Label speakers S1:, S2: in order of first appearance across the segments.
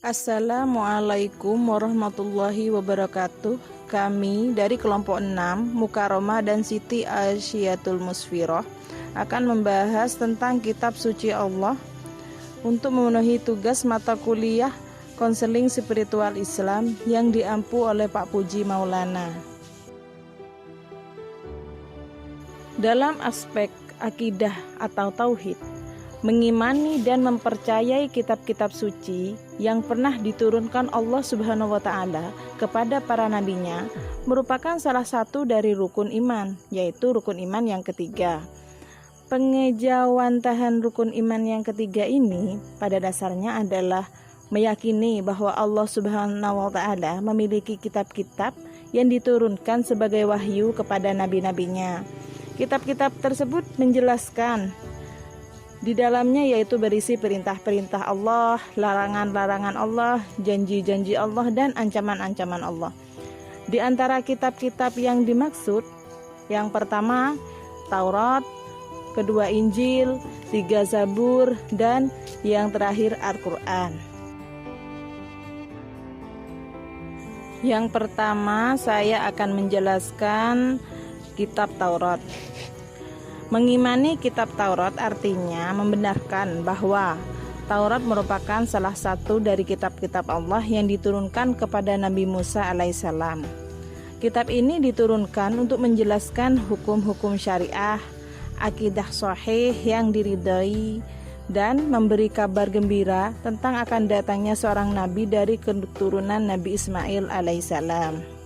S1: Assalamualaikum warahmatullahi wabarakatuh. Kami dari kelompok 6 Mukaromah dan Siti Asyiatul Musfiroh akan membahas tentang kitab suci Allah untuk memenuhi tugas mata kuliah konseling spiritual Islam yang diampu oleh Pak Puji Maulana. Dalam aspek akidah atau tauhid, mengimani dan mempercayai kitab-kitab suci yang pernah diturunkan Allah Subhanahu wa Ta'ala kepada para nabinya merupakan salah satu dari rukun iman, yaitu rukun iman yang ketiga. Pengejawantahan rukun iman yang ketiga ini pada dasarnya adalah meyakini bahwa Allah Subhanahu wa Ta'ala memiliki kitab-kitab yang diturunkan sebagai wahyu kepada nabi-nabinya. Kitab-kitab tersebut menjelaskan di dalamnya yaitu berisi perintah-perintah Allah, larangan-larangan Allah, janji-janji Allah, dan ancaman-ancaman Allah. Di antara kitab-kitab yang dimaksud, yang pertama Taurat, kedua Injil, tiga Zabur, dan yang terakhir Al-Quran. Yang pertama saya akan menjelaskan kitab Taurat. Mengimani kitab Taurat artinya membenarkan bahwa Taurat merupakan salah satu dari kitab-kitab Allah yang diturunkan kepada Nabi Musa alaihissalam. Kitab ini diturunkan untuk menjelaskan hukum-hukum syariah, akidah sahih yang diridhai, dan memberi kabar gembira tentang akan datangnya seorang nabi dari keturunan Nabi Ismail alaihissalam.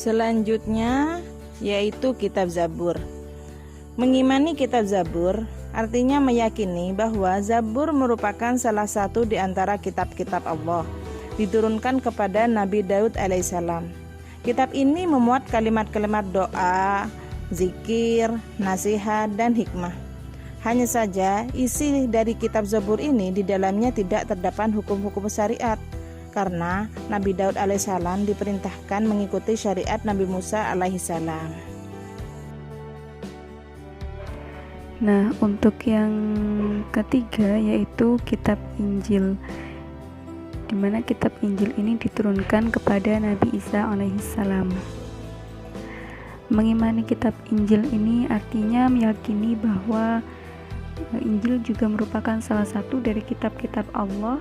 S1: Selanjutnya yaitu kitab Zabur. Mengimani kitab Zabur artinya meyakini bahwa Zabur merupakan salah satu di antara kitab-kitab Allah diturunkan kepada Nabi Daud alaihissalam. Kitab ini memuat kalimat-kalimat doa, zikir, nasihat, dan hikmah. Hanya saja isi dari kitab Zabur ini di dalamnya tidak terdapat hukum-hukum syariat, karena Nabi Daud alaihissalam diperintahkan mengikuti syariat Nabi Musa alaihissalam.
S2: Nah, untuk yang ketiga yaitu kitab Injil, di mana kitab Injil ini diturunkan kepada Nabi Isa alaihissalam. Mengimani kitab Injil ini artinya meyakini bahwa Injil juga merupakan salah satu dari kitab-kitab Allah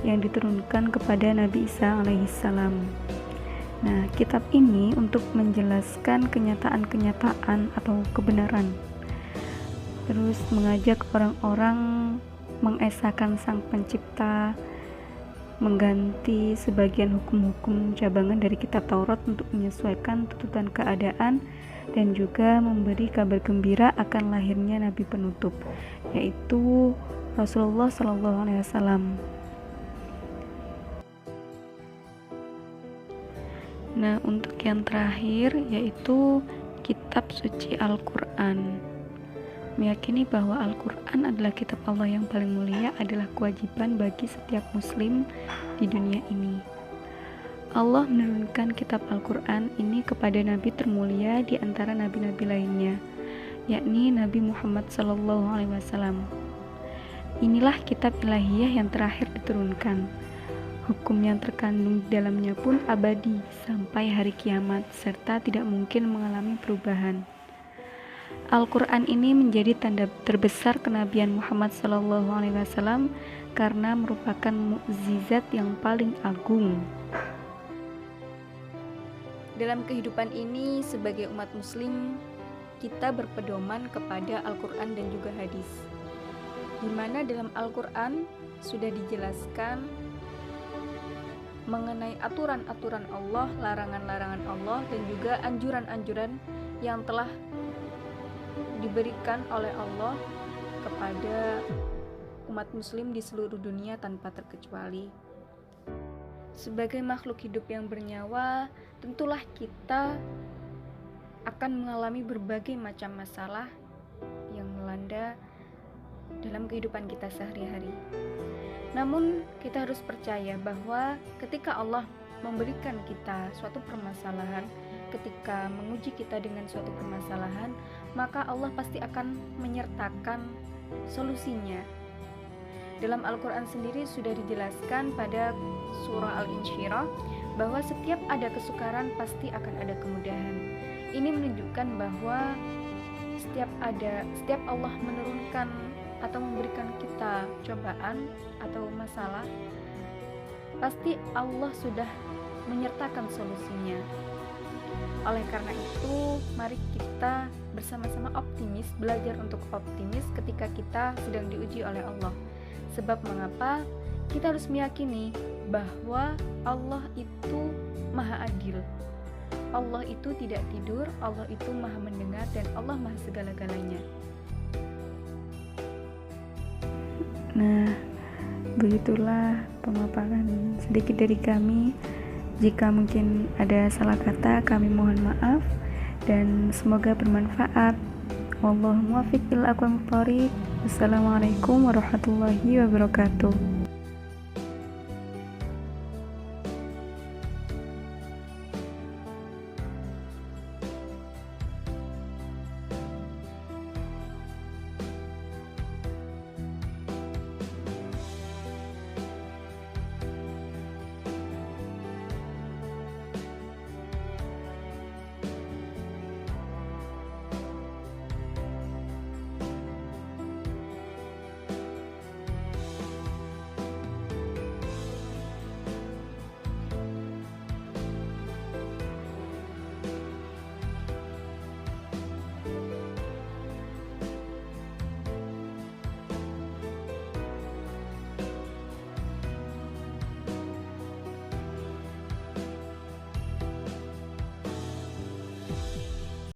S2: yang diturunkan kepada Nabi Isa alaihissalam. Nah, kitab ini untuk menjelaskan kenyataan-kenyataan atau kebenaran, terus mengajak orang-orang mengesahkan Sang Pencipta, mengganti sebagian hukum-hukum cabangan dari kitab Taurat untuk menyesuaikan tuntutan keadaan, dan juga memberi kabar gembira akan lahirnya Nabi penutup, yaitu Rasulullah SAW. Nah, untuk yang terakhir yaitu kitab suci Al-Quran. Meyakini bahwa Al-Quran adalah kitab Allah yang paling mulia adalah kewajiban bagi setiap muslim di dunia ini. Allah menurunkan kitab Al-Quran ini kepada Nabi termulia di antara nabi-nabi lainnya, yakni Nabi Muhammad SAW. Inilah kitab ilahiyah yang terakhir diturunkan. Hukum yang terkandung di dalamnya pun abadi sampai hari kiamat, serta tidak mungkin mengalami perubahan. Al-Quran ini menjadi tanda terbesar kenabian Muhammad SAW karena merupakan mukjizat yang paling agung. Dalam kehidupan ini sebagai umat muslim, kita berpedoman kepada Al-Quran dan juga hadis, di mana dalam Al-Quran sudah dijelaskan mengenai aturan-aturan Allah, larangan-larangan Allah, dan juga anjuran-anjuran yang telah diberikan oleh Allah kepada umat muslim di seluruh dunia tanpa terkecuali. Sebagai makhluk hidup yang bernyawa, tentulah kita akan mengalami berbagai macam masalah yang melanda dalam kehidupan kita sehari-hari. Namun kita harus percaya bahwa ketika Allah memberikan kita suatu permasalahan, ketika menguji kita dengan suatu permasalahan, maka Allah pasti akan menyertakan solusinya Dalam Al-Quran sendiri sudah dijelaskan pada surah Al-Insyirah bahwa setiap ada kesukaran pasti akan ada kemudahan. Ini menunjukkan bahwa setiap Allah menurunkan atau memberikan kita cobaan atau masalah, pasti Allah sudah menyertakan solusinya. Oleh karena itu, mari kita bersama-sama optimis, belajar untuk optimis ketika kita sedang diuji oleh Allah. Sebab mengapa? Kita harus meyakini bahwa Allah itu maha adil. Allah itu tidak tidur, Allah itu maha mendengar, dan Allah maha segala-galanya.
S3: Nah, begitulah pemaparan sedikit dari kami. Jika mungkin ada salah kata, kami mohon maaf dan semoga bermanfaat. Wallahul muwaffiq ila aqwamit thoriq. Wassalamualaikum warahmatullahi wabarakatuh.